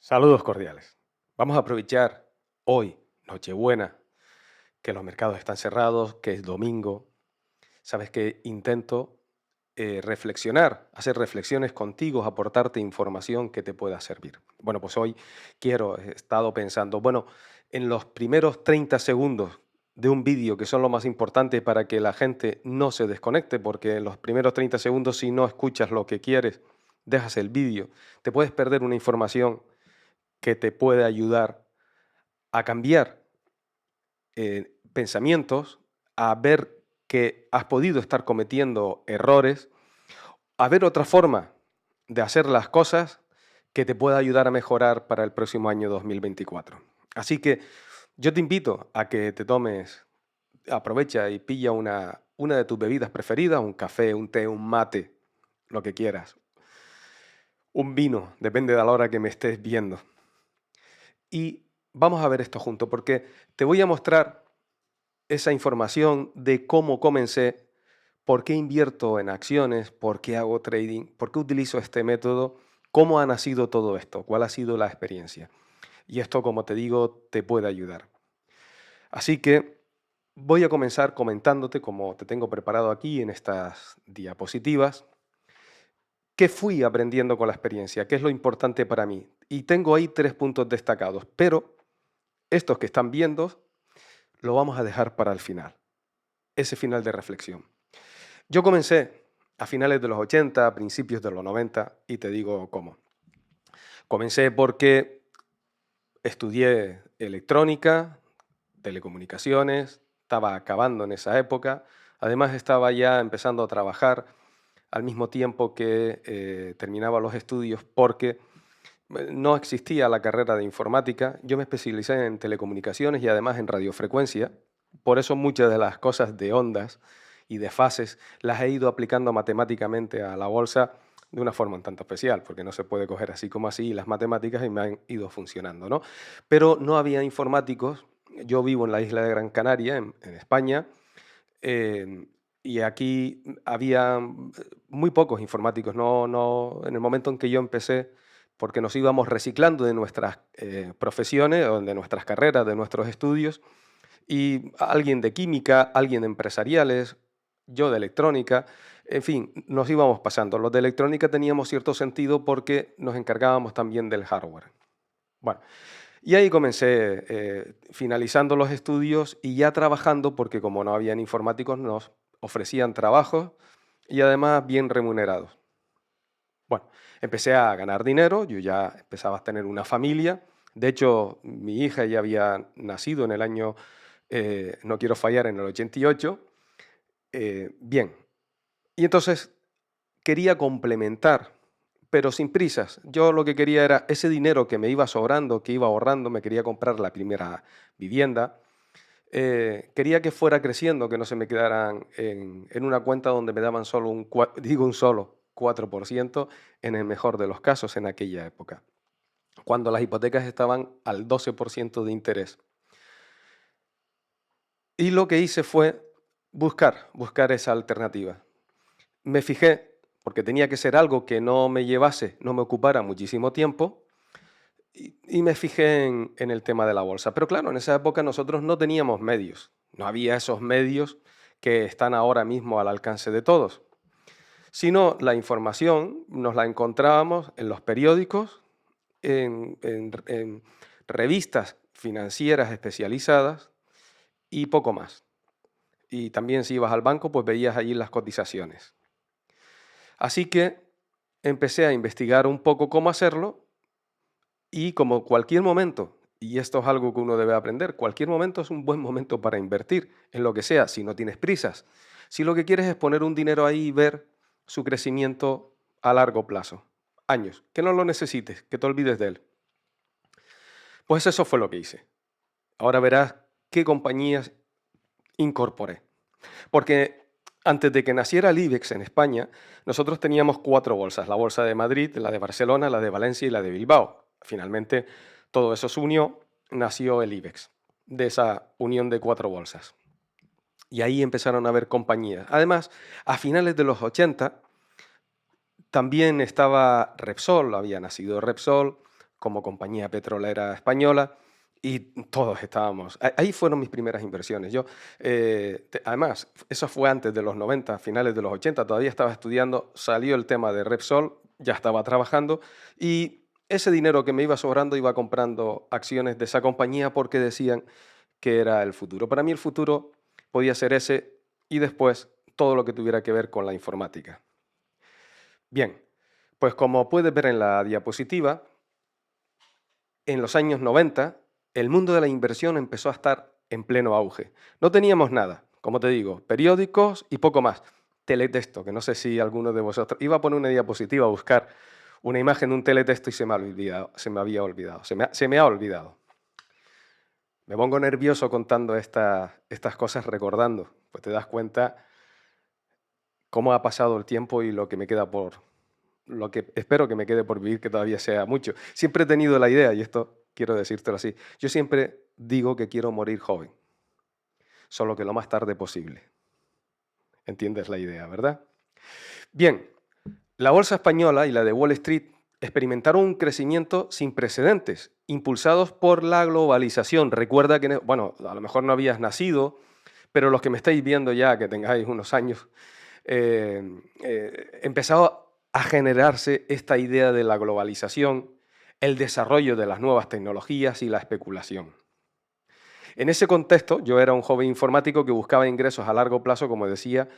Saludos cordiales. Vamos a aprovechar hoy, Nochebuena, que los mercados están cerrados, que es domingo. Sabes que intento reflexionar, hacer reflexiones contigo, aportarte información que te pueda servir. Bueno, pues hoy he estado pensando, bueno, en los primeros 30 segundos de un vídeo, que son lo más importante para que la gente no se desconecte, porque en los primeros 30 segundos, si no escuchas lo que quieres, dejas el vídeo, te puedes perder una información que te puede ayudar a cambiar pensamientos, a ver que has podido estar cometiendo errores, a ver otra forma de hacer las cosas que te pueda ayudar a mejorar para el próximo año 2024. Así que yo te invito a que te tomes, aprovecha y pilla una de tus bebidas preferidas, un café, un té, un mate, lo que quieras, un vino, depende de la hora que me estés viendo. Y vamos a ver esto junto, porque te voy a mostrar esa información de cómo comencé, por qué invierto en acciones, por qué hago trading, por qué utilizo este método, cómo ha nacido todo esto, cuál ha sido la experiencia. Y esto, como te digo, te puede ayudar. Así que voy a comenzar comentándote, como te tengo preparado aquí en estas diapositivas, qué fui aprendiendo con la experiencia, qué es lo importante para mí. Y tengo ahí 3 puntos destacados, pero estos que están viendo lo vamos a dejar para el final, ese final de reflexión. Yo comencé a finales de los 80, a principios de los 90, y te digo cómo. Comencé porque estudié electrónica, telecomunicaciones, estaba acabando en esa época, además estaba ya empezando a trabajar al mismo tiempo que terminaba los estudios porque no existía la carrera de informática, yo me especialicé en telecomunicaciones y además en radiofrecuencia, por eso muchas de las cosas de ondas y de fases las he ido aplicando matemáticamente a la bolsa de una forma un tanto especial, porque no se puede coger así como así las matemáticas y me han ido funcionando, ¿no? Pero no había informáticos, yo vivo en la isla de Gran Canaria, en España, eh, y aquí había muy pocos informáticos, en el momento en que yo empecé, porque nos íbamos reciclando de nuestras profesiones, o de nuestras carreras, de nuestros estudios, y alguien de química, alguien de empresariales, yo de electrónica, en fin, nos íbamos pasando. Los de electrónica teníamos cierto sentido porque nos encargábamos también del hardware. Bueno, y ahí comencé finalizando los estudios y ya trabajando, porque como no habían informáticos, nos ofrecían trabajos y además bien remunerados. Bueno, empecé a ganar dinero, yo ya empezaba a tener una familia. De hecho, mi hija ya había nacido en el año, no quiero fallar, en el 88. Bien, y entonces quería complementar, pero sin prisas. Yo lo que quería era ese dinero que me iba sobrando, que iba ahorrando, me quería comprar la primera vivienda. Quería que fuera creciendo, que no se me quedaran en una cuenta donde me daban solo digo un solo 4%, en el mejor de los casos en aquella época, cuando las hipotecas estaban al 12% de interés. Y lo que hice fue buscar esa alternativa. Me fijé, porque tenía que ser algo que no me llevase, no me ocupara muchísimo tiempo, y me fijé en el tema de la bolsa. Pero claro, en esa época nosotros no teníamos medios, no había esos medios que están ahora mismo al alcance de todos, sino la información nos la encontrábamos en los periódicos, en revistas financieras especializadas y poco más. Y también si ibas al banco, pues veías allí las cotizaciones. Así que empecé a investigar un poco cómo hacerlo y como cualquier momento, y esto es algo que uno debe aprender, cualquier momento es un buen momento para invertir en lo que sea, si no tienes prisas. Si lo que quieres es poner un dinero ahí y ver su crecimiento a largo plazo, años, que no lo necesites, que te olvides de él. Pues eso fue lo que hice. Ahora verás qué compañías incorporé. Porque antes de que naciera el IBEX en España, nosotros teníamos 4 bolsas, la bolsa de Madrid, la de Barcelona, la de Valencia y la de Bilbao. Finalmente, todo eso se unió, nació el IBEX, de esa unión de 4 bolsas. Y ahí empezaron a haber compañías. Además, a finales de los 80, también estaba Repsol, había nacido Repsol, como compañía petrolera española, y todos estábamos. Ahí fueron mis primeras inversiones. Además, eso fue antes de los 90, finales de los 80, todavía estaba estudiando, salió el tema de Repsol, ya estaba trabajando, y ese dinero que me iba sobrando iba comprando acciones de esa compañía porque decían que era el futuro. Para mí el futuro podía ser ese y después todo lo que tuviera que ver con la informática. Bien, pues como puedes ver en la diapositiva, en los años 90 el mundo de la inversión empezó a estar en pleno auge. No teníamos nada, como te digo, periódicos y poco más. Teletexto, que no sé si alguno de vosotros... Iba a poner una diapositiva a buscar una imagen de un teletexto y se me había olvidado. Se me ha olvidado. Me pongo nervioso contando estas cosas, recordando, pues te das cuenta cómo ha pasado el tiempo y lo que me queda lo que espero que me quede por vivir, que todavía sea mucho. Siempre he tenido la idea, y esto quiero decírtelo así, yo siempre digo que quiero morir joven, solo que lo más tarde posible. ¿Entiendes la idea, verdad? Bien, la bolsa española y la de Wall Street experimentaron un crecimiento sin precedentes, impulsados por la globalización. Recuerda que, bueno, a lo mejor pero los que me estáis viendo ya, que tengáis unos años, empezado a generarse esta idea de la globalización, el desarrollo de las nuevas tecnologías y la especulación. En ese contexto, yo era un joven informático que buscaba ingresos a largo plazo, como decía,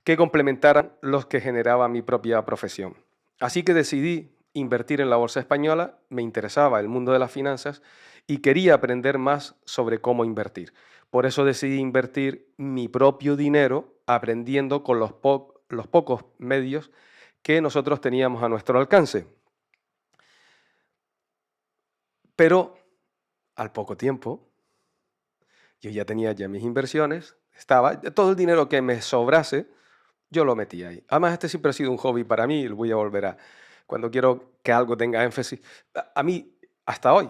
que complementaran los que generaba mi propia profesión. Así que decidí invertir en la bolsa española, me interesaba el mundo de las finanzas y quería aprender más sobre cómo invertir. Por eso decidí invertir mi propio dinero aprendiendo con los pocos medios que nosotros teníamos a nuestro alcance. Pero al poco tiempo, yo ya tenía mis inversiones, todo el dinero que me sobrase, yo lo metí ahí. Además, este siempre ha sido un hobby para mí y lo voy a volver a... Cuando quiero que algo tenga énfasis. A mí, hasta hoy,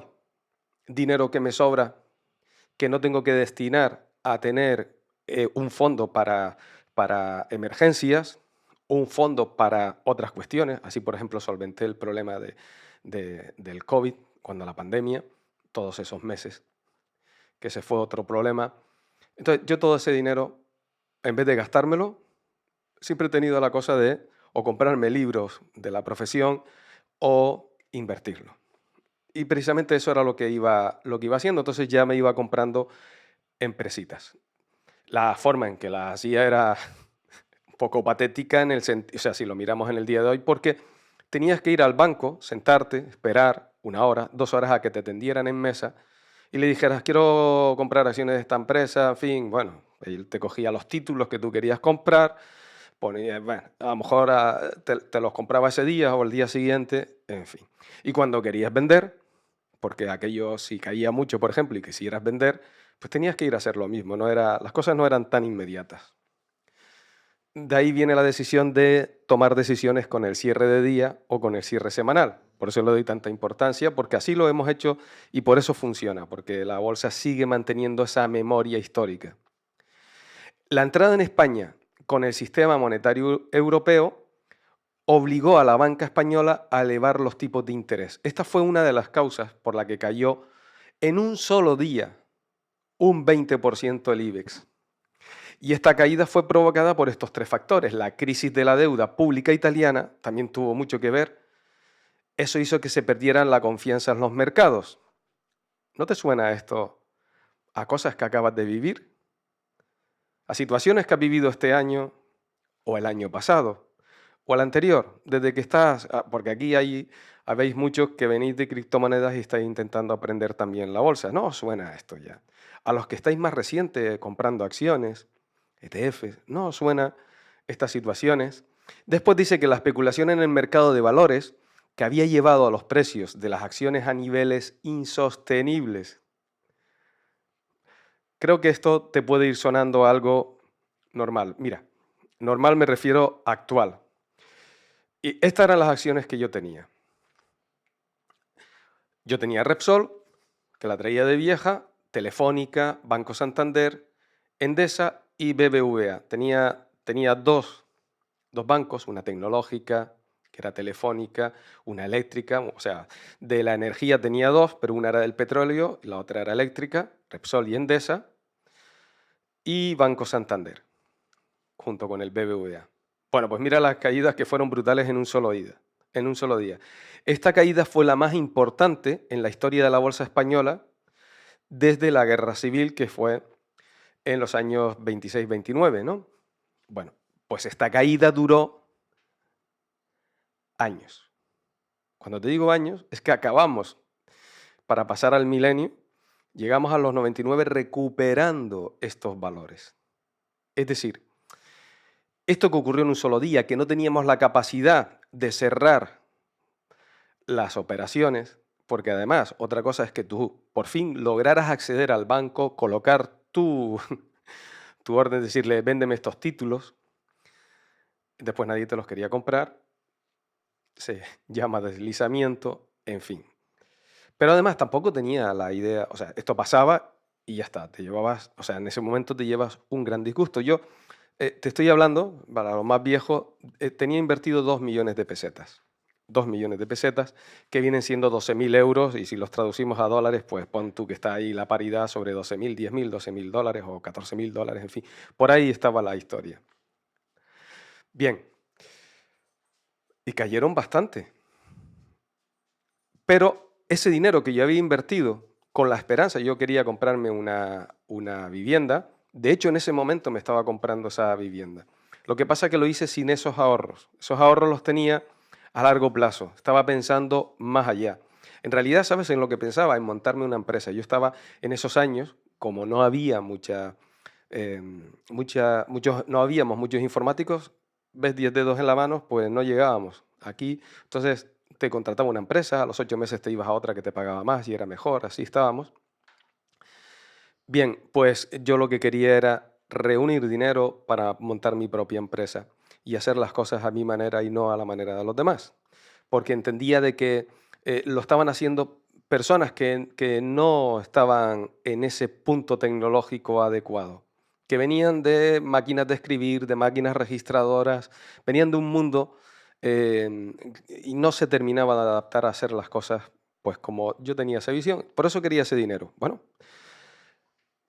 dinero que me sobra, que no tengo que destinar a tener un fondo para emergencias, un fondo para otras cuestiones. Así, por ejemplo, solventé el problema del COVID, cuando la pandemia, todos esos meses, que ese fue otro problema. Entonces, yo todo ese dinero, en vez de gastármelo, siempre he tenido la cosa de o comprarme libros de la profesión o invertirlo. Y precisamente eso era lo que iba haciendo. Entonces ya me iba comprando empresitas. La forma en que la hacía era un poco patética en el sentido, o sea, si lo miramos en el día de hoy, porque tenías que ir al banco, sentarte, esperar 1 hora, 2 horas a que te atendieran en mesa y le dijeras, quiero comprar acciones de esta empresa, en fin, bueno, él te cogía los títulos que tú querías comprar, ponía, bueno, a lo mejor te los compraba ese día o el día siguiente, en fin. Y cuando querías vender, porque aquello si caía mucho, por ejemplo, y quisieras vender, pues tenías que ir a hacer lo mismo, las cosas no eran tan inmediatas. De ahí viene la decisión de tomar decisiones con el cierre de día o con el cierre semanal. Por eso le doy tanta importancia, porque así lo hemos hecho y por eso funciona, porque la bolsa sigue manteniendo esa memoria histórica. La entrada en España con el sistema monetario europeo obligó a la banca española a elevar los tipos de interés. Esta fue una de las causas por la que cayó en un solo día un 20% el IBEX. Y esta caída fue provocada por estos 3 factores. La crisis de la deuda pública italiana también tuvo mucho que ver. Eso hizo que se perdieran la confianza en los mercados. ¿No te suena esto a cosas que acabas de vivir? A situaciones que has vivido este año o el año pasado o el anterior, desde que estás, porque aquí habéis muchos que venís de criptomonedas y estáis intentando aprender también la bolsa. No os suena esto ya. A los que estáis más recientes comprando acciones, ETFs, no os suena estas situaciones. Después dice que la especulación en el mercado de valores, que había llevado a los precios de las acciones a niveles insostenibles. Creo que esto te puede ir sonando algo normal. Mira, normal me refiero a actual. Y estas eran las acciones que yo tenía. Yo tenía Repsol, que la traía de vieja, Telefónica, Banco Santander, Endesa y BBVA. Tenía dos bancos, una tecnológica, que era Telefónica, una eléctrica, o sea, de la energía tenía dos, pero una era del petróleo y la otra era eléctrica, Repsol y Endesa, y Banco Santander, junto con el BBVA. Bueno, pues mira las caídas que fueron brutales en un solo día. Esta caída fue la más importante en la historia de la bolsa española desde la guerra civil, que fue en los años 26-29, ¿no? Bueno, pues esta caída duró años. Cuando te digo años, es que acabamos, para pasar al milenio, llegamos a los 99 recuperando estos valores. Es decir, esto que ocurrió en un solo día, que no teníamos la capacidad de cerrar las operaciones, porque además otra cosa es que tú por fin lograras acceder al banco, colocar tu orden, decirle, véndeme estos títulos, después nadie te los quería comprar, se llama deslizamiento, en fin. Pero además tampoco tenía la idea, o sea, esto pasaba y ya está, te llevabas, o sea, en ese momento te llevas un gran disgusto. Yo te estoy hablando, para los más viejos, tenía invertido 2 millones de pesetas. 2 millones de pesetas, que vienen siendo 12.000 euros, y si los traducimos a dólares, pues pon tú que está ahí la paridad sobre 12.000, 10.000, 12.000 dólares o 14.000 dólares, en fin. Por ahí estaba la historia. Bien, y cayeron bastante. Pero ese dinero que yo había invertido con la esperanza, yo quería comprarme una vivienda, de hecho en ese momento me estaba comprando esa vivienda. Lo que pasa es que lo hice sin esos ahorros. Esos ahorros los tenía a largo plazo, estaba pensando más allá. En realidad, ¿sabes en lo que pensaba? En montarme una empresa. Yo estaba en esos años, como no había no habíamos muchos informáticos, ves 10 dedos en la mano, pues no llegábamos aquí. Entonces te contrataba una empresa, a los 8 meses te ibas a otra que te pagaba más y era mejor, así estábamos. Bien, pues yo lo que quería era reunir dinero para montar mi propia empresa y hacer las cosas a mi manera y no a la manera de los demás, porque entendía de que lo estaban haciendo personas que no estaban en ese punto tecnológico adecuado, que venían de máquinas de escribir, de máquinas registradoras, venían de un mundo y no se terminaba de adaptar a hacer las cosas pues como yo tenía esa visión. Por eso quería ese dinero. Bueno,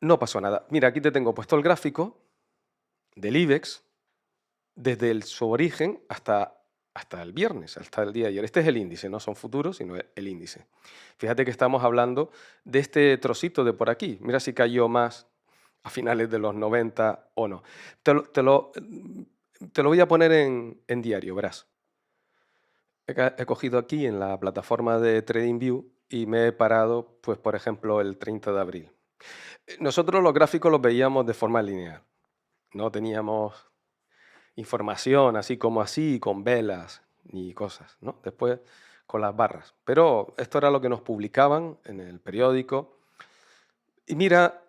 no pasó nada. Mira, aquí te tengo puesto el gráfico del IBEX desde su origen hasta el viernes, hasta el día de ayer. Este es el índice, no son futuros, sino el índice. Fíjate que estamos hablando de este trocito de por aquí. Mira si cayó más a finales de los 90 o no. Te lo voy a poner en diario, verás. He cogido aquí en la plataforma de TradingView y me he parado, pues por ejemplo, el 30 de abril. Nosotros los gráficos los veíamos de forma lineal. No teníamos información así, con velas ni cosas, ¿no? Después con las barras. Pero esto era lo que nos publicaban en el periódico. Y mira,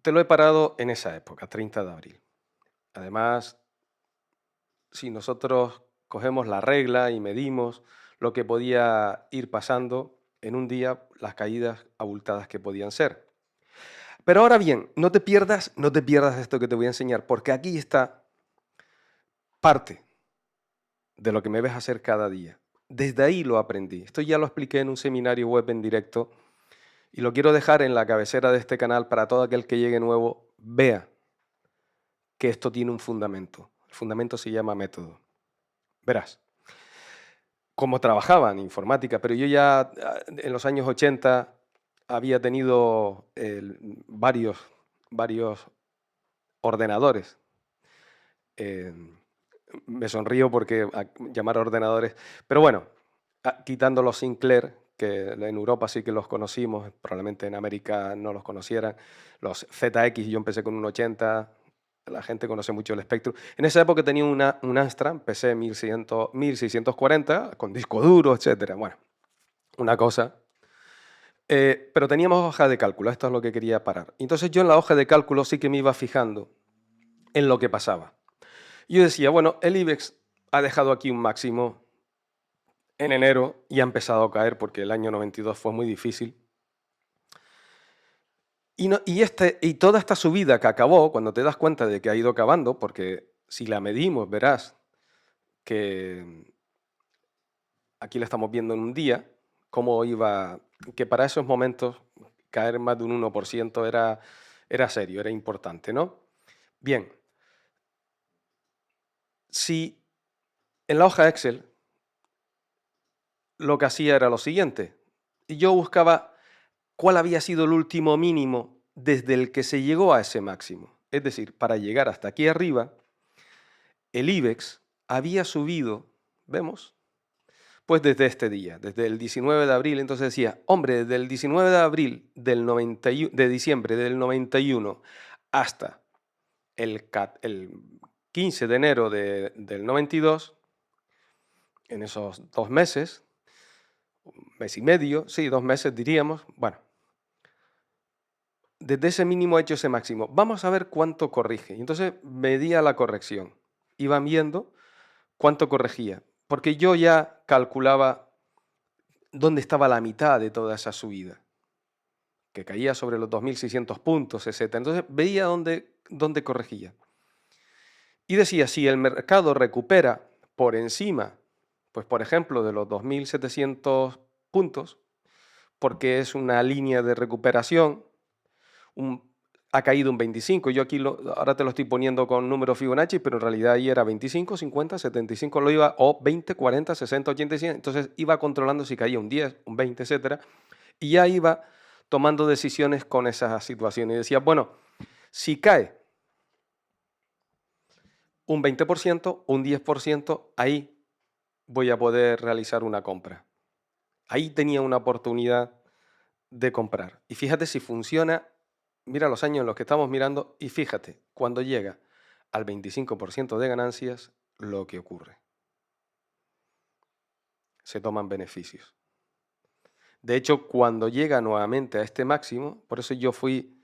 te lo he parado en esa época, 30 de abril. Además, si nosotros cogemos la regla y medimos lo que podía ir pasando en un día, las caídas abultadas que podían ser. Pero ahora bien, no te pierdas esto que te voy a enseñar, porque aquí está parte de lo que me ves hacer cada día. Desde ahí lo aprendí. Esto ya lo expliqué en un seminario web en directo y lo quiero dejar en la cabecera de este canal para todo aquel que llegue nuevo vea que esto tiene un fundamento. El fundamento se llama método. Verás, como trabajaba en informática, pero yo ya en los años 80 había tenido varios ordenadores. Me sonrío porque llamar ordenadores, pero bueno, quitando los Sinclair, que en Europa sí que los conocimos, probablemente en América no los conocieran, los ZX, yo empecé con un 80, la gente conoce mucho el Spectrum. En esa época tenía un Astra, PC 1640, con disco duro, etcétera. Bueno, una cosa. Pero teníamos hoja de cálculo, esto es lo que quería parar. Entonces yo en la hoja de cálculo sí que me iba fijando en lo que pasaba. Yo decía, bueno, el IBEX ha dejado aquí un máximo en enero y ha empezado a caer porque el año 92 fue muy difícil. Y toda esta subida que acabó, cuando te das cuenta de que ha ido acabando, porque si la medimos verás que aquí lo estamos viendo en un día, cómo iba, que para esos momentos caer más de un 1% era serio, era importante, ¿no? Bien, si en la hoja Excel lo que hacía era lo siguiente, y yo buscaba cuál había sido el último mínimo desde el que se llegó a ese máximo. Es decir, para llegar hasta aquí arriba, el IBEX había subido, ¿vemos? Pues desde este día, desde el 19 de abril, entonces decía, hombre, desde el 19 de abril de diciembre del 91 hasta el 15 de enero del 92, en esos 2 meses, un mes y medio, sí, 2 meses diríamos, bueno, desde ese mínimo hecho ese máximo, vamos a ver cuánto corrige. Y entonces medía la corrección, iban viendo cuánto corregía, porque yo ya calculaba dónde estaba la mitad de toda esa subida, que caía sobre los 2.600 puntos, etc. Entonces veía dónde corregía. Y decía, si el mercado recupera por encima, pues por ejemplo, de los 2.700 puntos, porque es una línea de recuperación, ha caído un 25, yo aquí ahora te lo estoy poniendo con número Fibonacci, pero en realidad ahí era 25, 50, 75, lo iba, o 20, 40, 60, 80, 100, entonces iba controlando si caía un 10, un 20, etcétera, y ya iba tomando decisiones con esas situaciones. Y decía, bueno, si cae un 20%, un 10%, ahí voy a poder realizar una compra. Ahí tenía una oportunidad de comprar. Y fíjate si funciona, mira los años en los que estamos mirando y fíjate, cuando llega al 25% de ganancias, lo que ocurre. Se toman beneficios. De hecho, cuando llega nuevamente a este máximo, por eso yo fui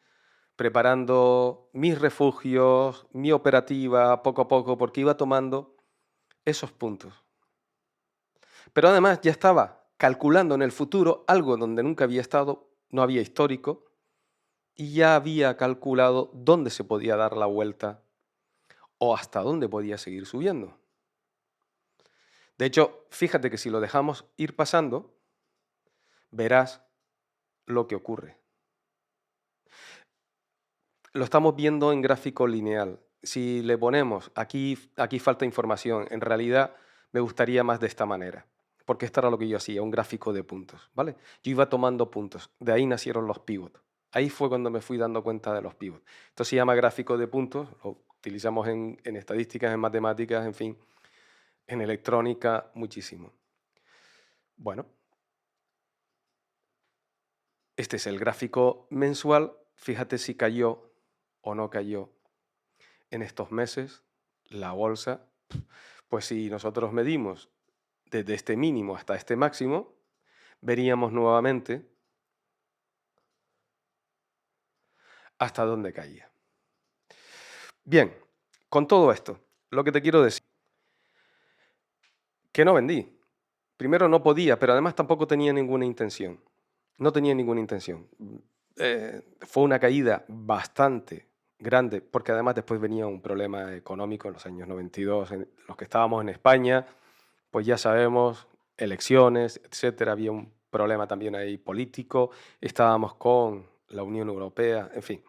preparando mis refugios, mi operativa, poco a poco, porque iba tomando esos puntos. Pero además ya estaba calculando en el futuro algo donde nunca había estado, no había histórico, y ya había calculado dónde se podía dar la vuelta o hasta dónde podía seguir subiendo. De hecho, fíjate que si lo dejamos ir pasando, verás lo que ocurre. Lo estamos viendo en gráfico lineal. Si le ponemos aquí falta información, en realidad me gustaría más de esta manera, porque esto era lo que yo hacía, un gráfico de puntos, ¿vale? Yo iba tomando puntos, de ahí nacieron los pivots. Ahí fue cuando me fui dando cuenta de los pivots. Esto se llama gráfico de puntos, lo utilizamos en estadísticas, en matemáticas, en fin, en electrónica, muchísimo. Bueno, este es el gráfico mensual. Fíjate si cayó o no cayó en estos meses la bolsa. Pues si nosotros medimos desde este mínimo hasta este máximo, veríamos nuevamente hasta dónde caía. Bien, con todo esto, lo que te quiero decir, que no vendí. Primero no podía, pero además tampoco tenía ninguna intención. No tenía ninguna intención. Fue una caída bastante grande, porque además después venía un problema económico en los años 92, en los que estábamos en España, pues ya sabemos, elecciones, etcétera, había un problema también ahí político, estábamos con la Unión Europea, en fin,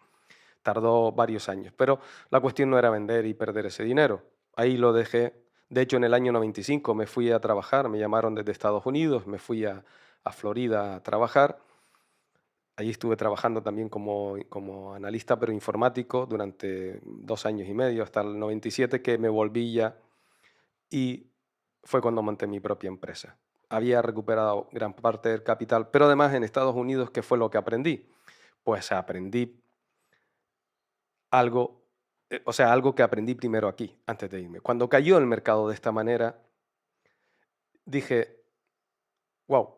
tardó varios años, pero la cuestión no era vender y perder ese dinero, ahí lo dejé. De hecho, en el año 95 me fui a trabajar, me llamaron desde Estados Unidos, me fui a Florida a trabajar. Allí estuve trabajando también como analista, pero informático, durante 2 años y medio, hasta el 97, que me volví ya y fue cuando monté mi propia empresa. Había recuperado gran parte del capital, pero además en Estados Unidos, ¿qué fue lo que aprendí? Pues aprendí algo, o sea, algo que aprendí primero aquí, antes de irme. Cuando cayó el mercado de esta manera, dije, wow,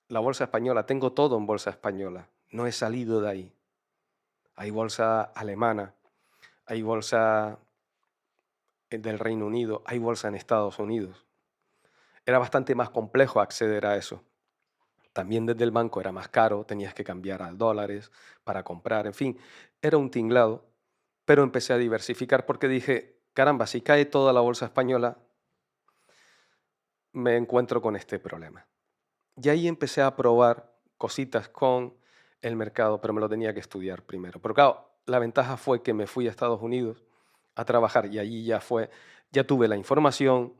la bolsa española, tengo todo en bolsa española, no he salido de ahí. Hay bolsa alemana, hay bolsa del Reino Unido, hay bolsa en Estados Unidos. Era bastante más complejo acceder a eso. También desde el banco era más caro, tenías que cambiar a dólares para comprar, en fin, era un tinglado, pero empecé a diversificar porque dije, caramba, si cae toda la bolsa española, me encuentro con este problema. Y ahí empecé a probar cositas con el mercado, pero me lo tenía que estudiar primero. Pero claro, la ventaja fue que me fui a Estados Unidos a trabajar y allí ya tuve la información,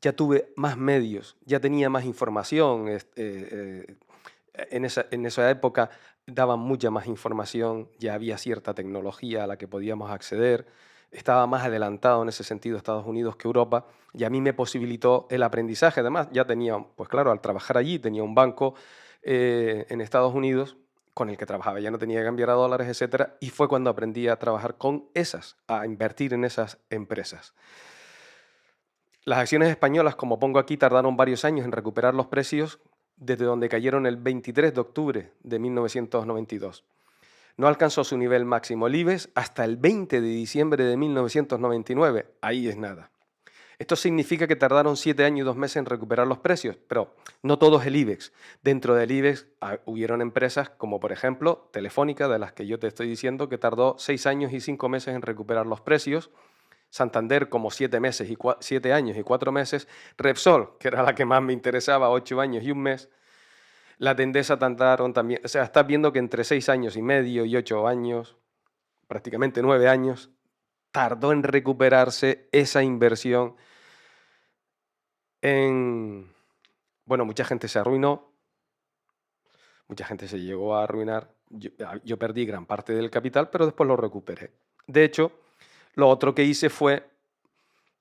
ya tuve más medios, ya tenía más información. En esa época daban mucha más información, ya había cierta tecnología a la que podíamos acceder, estaba más adelantado en ese sentido Estados Unidos que Europa, y a mí me posibilitó el aprendizaje. Además, ya tenía, pues claro, al trabajar allí tenía un banco en Estados Unidos con el que trabajaba, ya no tenía que cambiar a dólares, etcétera, y fue cuando aprendí a trabajar con esas, a invertir en esas empresas. Las acciones españolas, como pongo aquí, tardaron varios años en recuperar los precios desde donde cayeron el 23 de octubre de 1992. No alcanzó su nivel máximo el IBEX hasta el 20 de diciembre de 1999. Ahí es nada. Esto significa que tardaron 7 años y 2 meses en recuperar los precios, pero no todo es el IBEX. Dentro del IBEX hubieron empresas como, por ejemplo, Telefónica, de las que yo te estoy diciendo, que tardó 6 años y 5 meses en recuperar los precios. Santander como 7 años y 4 meses. Repsol, que era la que más me interesaba, 8 años y 1 mes. La Endesa tardaron también, o sea, estás viendo que entre 6 años y medio y 8 años, prácticamente 9 años, tardó en recuperarse esa inversión bueno, mucha gente se arruinó, mucha gente se llegó a arruinar. Yo perdí gran parte del capital, pero después lo recuperé. De hecho, lo otro que hice fue,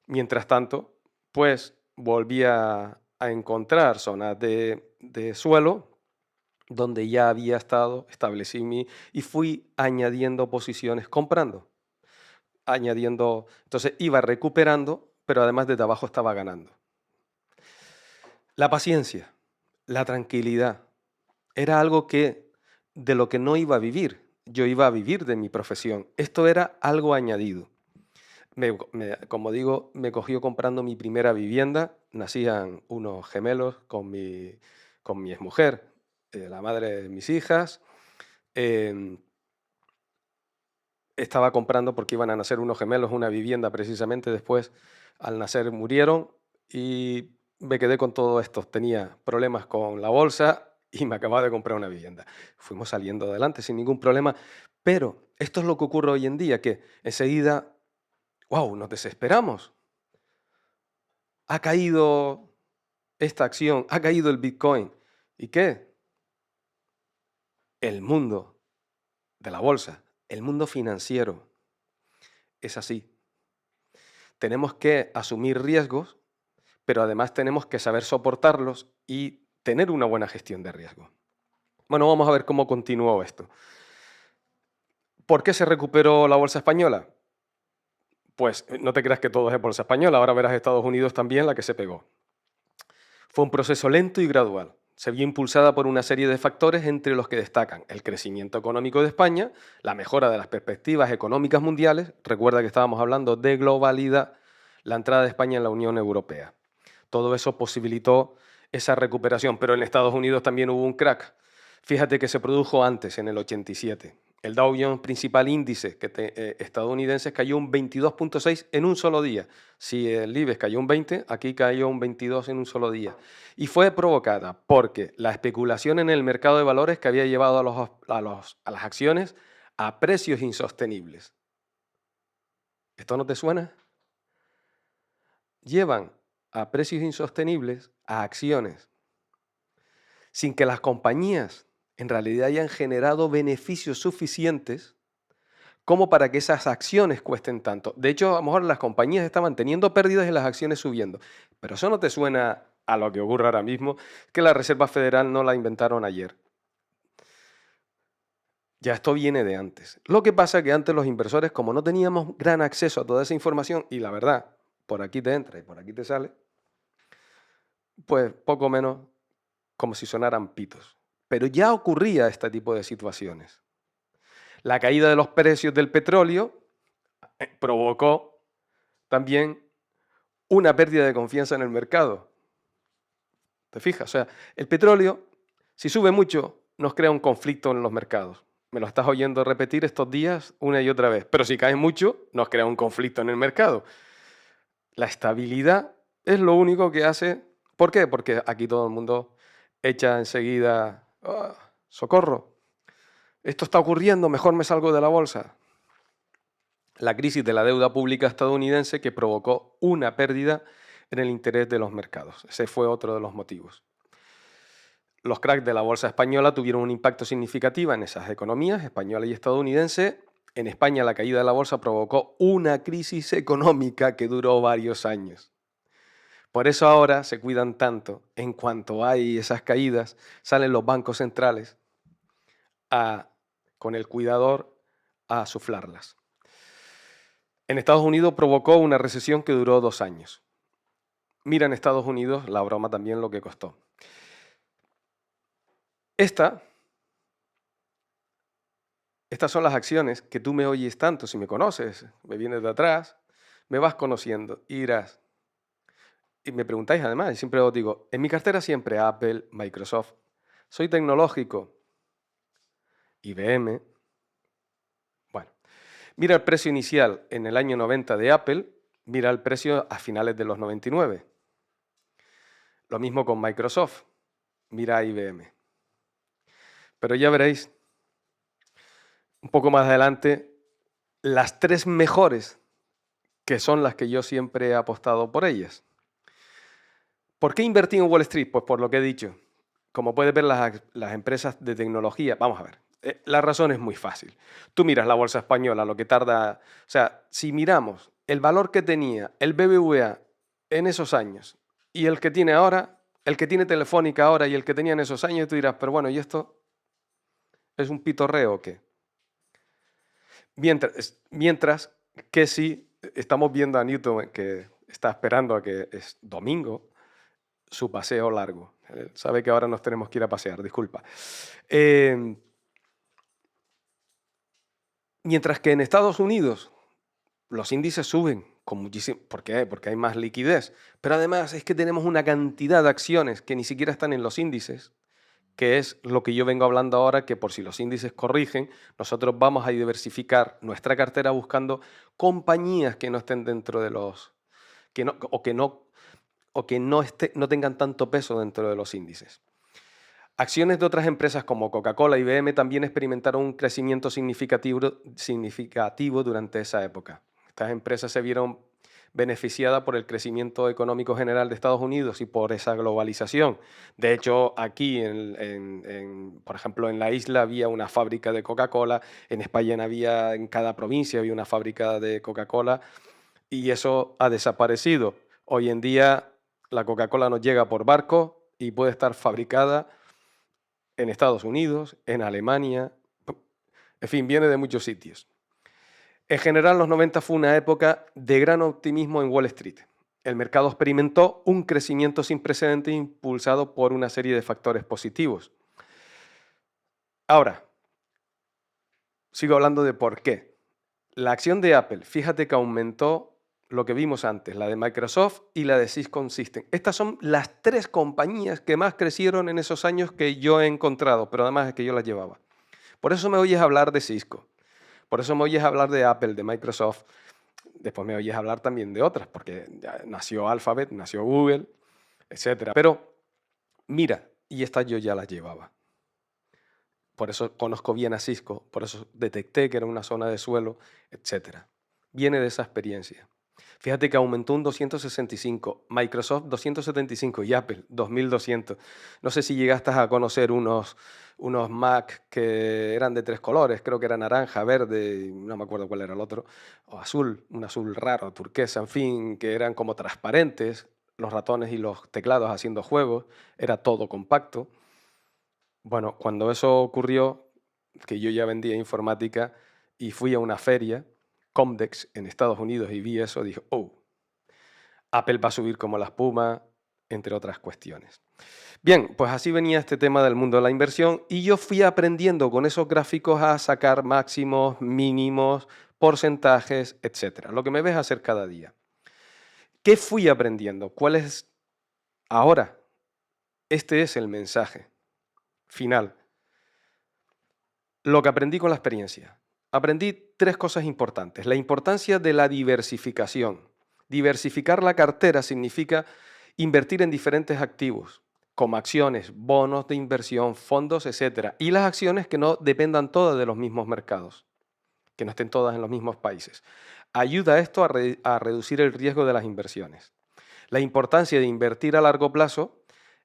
mientras tanto, pues volví a encontrar zonas de suelo donde ya había estado, establecí y fui añadiendo posiciones, comprando, añadiendo, entonces iba recuperando, pero además de abajo estaba ganando. La paciencia, la tranquilidad, era algo de lo que no iba a vivir. Yo iba a vivir de mi profesión. Esto era algo añadido. Como digo, me cogió comprando mi primera vivienda. Nacían unos gemelos con mi exmujer, la madre de mis hijas. Estaba comprando porque iban a nacer unos gemelos, una vivienda precisamente. Después, al nacer, murieron y me quedé con todo esto. Tenía problemas con la bolsa y me acababa de comprar una vivienda. Fuimos saliendo adelante sin ningún problema, pero esto es lo que ocurre hoy en día, que enseguida, wow, nos desesperamos. Ha caído esta acción, ha caído el Bitcoin. ¿Y qué? El mundo de la bolsa, el mundo financiero, es así. Tenemos que asumir riesgos, pero además tenemos que saber soportarlos y tener una buena gestión de riesgo. Bueno, vamos a ver cómo continuó esto. ¿Por qué se recuperó la bolsa española? Pues no te creas que todo es bolsa española, ahora verás Estados Unidos también la que se pegó. Fue un proceso lento y gradual. Se vio impulsada por una serie de factores entre los que destacan el crecimiento económico de España, la mejora de las perspectivas económicas mundiales, recuerda que estábamos hablando de globalidad, la entrada de España en la Unión Europea. Todo eso posibilitó esa recuperación, pero en Estados Unidos también hubo un crack. Fíjate que se produjo antes, en el 87. El Dow Jones, principal índice estadounidense, cayó un 22,6 en un solo día. Si el IBEX cayó un 20, aquí cayó un 22 en un solo día. Y fue provocada porque la especulación en el mercado de valores que había llevado a las acciones a precios insostenibles. ¿Esto no te suena? Llevan a precios insostenibles a acciones sin que las compañías en realidad hayan generado beneficios suficientes como para que esas acciones cuesten tanto. De hecho, a lo mejor las compañías estaban teniendo pérdidas y las acciones subiendo. Pero eso no te suena a lo que ocurre ahora mismo, que la Reserva Federal no la inventaron ayer. Ya esto viene de antes. Lo que pasa es que antes los inversores, como no teníamos gran acceso a toda esa información, y la verdad, por aquí te entra y por aquí te sale, pues poco menos como si sonaran pitos. Pero ya ocurría este tipo de situaciones. La caída de los precios del petróleo provocó también una pérdida de confianza en el mercado. ¿Te fijas? O sea, el petróleo, si sube mucho, nos crea un conflicto en los mercados. Me lo estás oyendo repetir estos días una y otra vez. Pero si cae mucho, nos crea un conflicto en el mercado. La estabilidad es lo único que hace ¿Por qué? Porque aquí todo el mundo echa enseguida, "Ah, socorro, esto está ocurriendo, mejor me salgo de la bolsa". La crisis de la deuda pública estadounidense que provocó una pérdida en el interés de los mercados. Ese fue otro de los motivos. Los cracks de la bolsa española tuvieron un impacto significativo en esas economías, española y estadounidense. En España la caída de la bolsa provocó una crisis económica que duró varios años. Por eso ahora se cuidan tanto. En cuanto hay esas caídas, salen los bancos centrales con el cuidador a suflarlas. En Estados Unidos provocó una recesión que duró 2 años. Mira en Estados Unidos la broma también lo que costó. Estas son las acciones que tú me oyes tanto, si me conoces, me vienes de atrás, me vas conociendo y dirás, y me preguntáis además, y siempre os digo, en mi cartera siempre Apple, Microsoft, soy tecnológico, IBM. Bueno, mira el precio inicial en el año 90 de Apple, mira el precio a finales de los 99. Lo mismo con Microsoft, mira IBM. Pero ya veréis, un poco más adelante, las 3 mejores, que son las que yo siempre he apostado por ellas. ¿Por qué invertí en Wall Street? Pues por lo que he dicho. Como puedes ver, las empresas de tecnología, vamos a ver, la razón es muy fácil. Tú miras la bolsa española, lo que tarda, o sea, si miramos el valor que tenía el BBVA en esos años y el que tiene ahora, el que tiene Telefónica ahora y el que tenía en esos años, tú dirás, pero bueno, ¿y esto es un pitorreo o qué? Mientras que si estamos viendo a Newton que está esperando a que es domingo, su paseo largo. Sabe que ahora nos tenemos que ir a pasear, disculpa. Mientras que en Estados Unidos los índices suben con muchísimo. ¿Por qué? Porque hay más liquidez. Pero además es que tenemos una cantidad de acciones que ni siquiera están en los índices, que es lo que yo vengo hablando ahora, que por si los índices corrigen, nosotros vamos a diversificar nuestra cartera buscando compañías que no estén dentro de los. Que no tengan tanto peso dentro de los índices. Acciones de otras empresas como Coca-Cola y IBM también experimentaron un crecimiento significativo durante esa época. Estas empresas se vieron beneficiadas por el crecimiento económico general de Estados Unidos y por esa globalización. De hecho, aquí, por ejemplo, en la isla había una fábrica de Coca-Cola, en España en cada provincia había una fábrica de Coca-Cola y eso ha desaparecido. Hoy en día la Coca-Cola nos llega por barco y puede estar fabricada en Estados Unidos, en Alemania, en fin, viene de muchos sitios. En general, los 90 fue una época de gran optimismo en Wall Street. El mercado experimentó un crecimiento sin precedentes impulsado por una serie de factores positivos. Ahora, sigo hablando de por qué. La acción de Apple, fíjate que aumentó lo que vimos antes, la de Microsoft y la de Cisco Systems. Estas son las 3 compañías que más crecieron en esos años que yo he encontrado, pero además es que yo las llevaba. Por eso me oyes hablar de Cisco, por eso me oyes hablar de Apple, de Microsoft, después me oyes hablar también de otras, porque ya nació Alphabet, nació Google, etc. Pero mira, y estas yo ya las llevaba. Por eso conozco bien a Cisco, por eso detecté que era una zona de suelo, etc. Viene de esa experiencia. Fíjate que aumentó un 265, Microsoft 275 y Apple 2200. No sé si llegaste a conocer unos Mac que eran de 3 colores, creo que era naranja, verde, no me acuerdo cuál era el otro, o azul, un azul raro, turquesa, en fin, que eran como transparentes, los ratones y los teclados haciendo juegos, era todo compacto. Bueno, cuando eso ocurrió, que yo ya vendía informática y fui a una feria, Comdex, en Estados Unidos, y vi eso, dije, oh, Apple va a subir como la espuma, entre otras cuestiones. Bien, pues así venía este tema del mundo de la inversión y yo fui aprendiendo con esos gráficos a sacar máximos, mínimos, porcentajes, etcétera. Lo que me ves hacer cada día. ¿Qué fui aprendiendo? ¿Cuál es ahora? Este es el mensaje final. Lo que aprendí con la experiencia. Aprendí 3 cosas importantes. La importancia de la diversificación. Diversificar la cartera significa Invertir en diferentes activos, como acciones, bonos de inversión, fondos, etcétera. Y las acciones que no dependan todas de los mismos mercados, que no estén todas en los mismos países. Ayuda esto a reducir el riesgo de las inversiones. La importancia de invertir a largo plazo,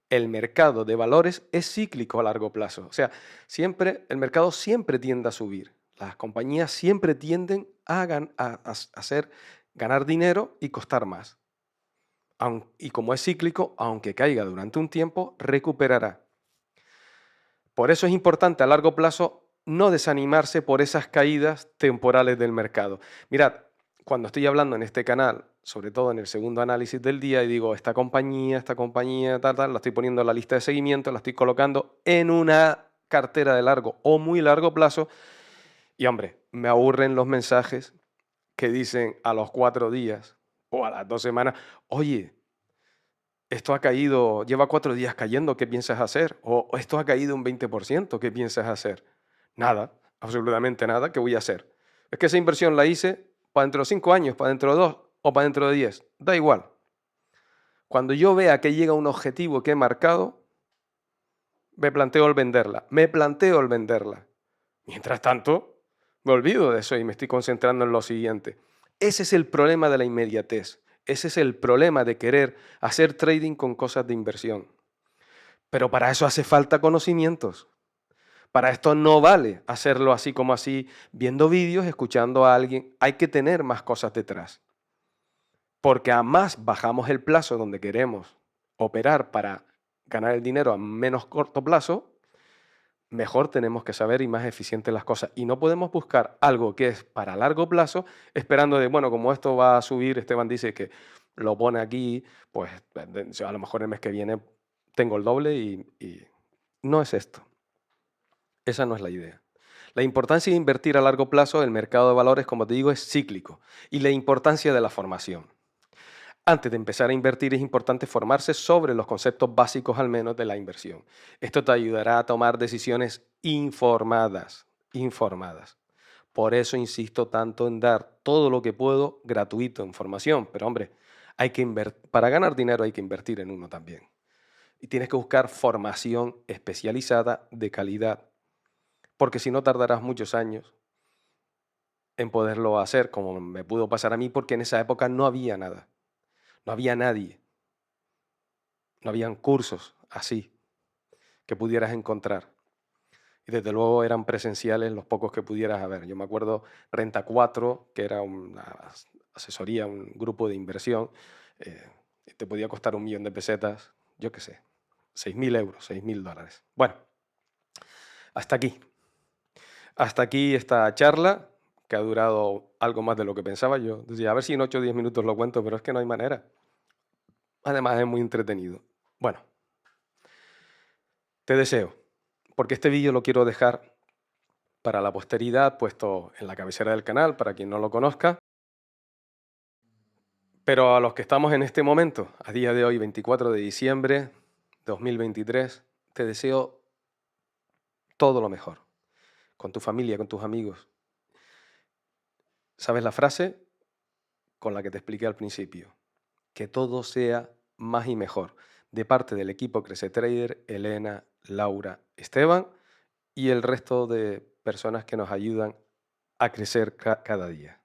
el mercado de valores es cíclico a largo plazo. O sea, el mercado siempre tiende a subir. Las compañías siempre tienden a hacer ganar dinero y costar más. Y como es cíclico, aunque caiga durante un tiempo, recuperará. Por eso es importante a largo plazo no desanimarse por esas caídas temporales del mercado. Mirad, cuando estoy hablando en este canal, sobre todo en el segundo análisis del día, y digo, esta compañía, tal, la estoy poniendo en la lista de seguimiento, la estoy colocando en una cartera de largo o muy largo plazo, y hombre, me aburren los mensajes que dicen a los 4 días o a las 2 semanas, oye, esto ha caído, lleva 4 días cayendo, ¿qué piensas hacer? O esto ha caído un 20%, ¿qué piensas hacer? Nada, absolutamente nada, ¿qué voy a hacer? Es que esa inversión la hice para dentro de 5 años, para dentro de 2 o para dentro de 10, da igual. Cuando yo vea que llega un objetivo que he marcado, me planteo el venderla, Mientras tanto, me olvido de eso y me estoy concentrando en lo siguiente. Ese es el problema de la inmediatez. Ese es el problema de querer hacer trading con cosas de inversión. Pero para eso hace falta conocimientos. Para esto no vale hacerlo así como así, viendo vídeos, escuchando a alguien. Hay que tener más cosas detrás. Porque a más bajamos el plazo donde queremos operar para ganar el dinero a menos corto plazo, mejor tenemos que saber y más eficientes las cosas. Y no podemos buscar algo que es para largo plazo esperando de, bueno, como esto va a subir, Esteban dice que lo pone aquí, pues a lo mejor el mes que viene tengo el doble y no es esto. Esa no es la idea. La importancia de invertir a largo plazo, el mercado de valores, como te digo, es cíclico. Y la importancia de la formación. Antes de empezar a invertir es importante formarse sobre los conceptos básicos al menos de la inversión. Esto te ayudará a tomar decisiones informadas. Por eso insisto tanto en dar todo lo que puedo gratuito en formación. Pero hombre, para ganar dinero hay que invertir en uno también. Y tienes que buscar formación especializada de calidad. Porque si no tardarás muchos años en poderlo hacer, como me pudo pasar a mí, porque en esa época no había nada. No había nadie. No habían cursos así que pudieras encontrar. Y desde luego eran presenciales los pocos que pudieras haber. Yo me acuerdo Renta 4, que era una asesoría, un grupo de inversión, te podía costar 1.000.000 de pesetas, yo qué sé, 6.000 euros, 6.000 dólares. Bueno, hasta aquí. Hasta aquí esta charla, que ha durado algo más de lo que pensaba yo. Decía, a ver si en 8 o 10 minutos lo cuento, pero es que no hay manera. Además es muy entretenido. Bueno, te deseo, porque este vídeo lo quiero dejar para la posteridad, puesto en la cabecera del canal, para quien no lo conozca. Pero a los que estamos en este momento, a día de hoy, 24 de diciembre 2023, te deseo todo lo mejor, con tu familia, con tus amigos. ¿Sabes la frase con la que te expliqué al principio? Que todo sea más y mejor. De parte del equipo Crece Trader, Elena, Laura, Esteban y el resto de personas que nos ayudan a crecer cada día.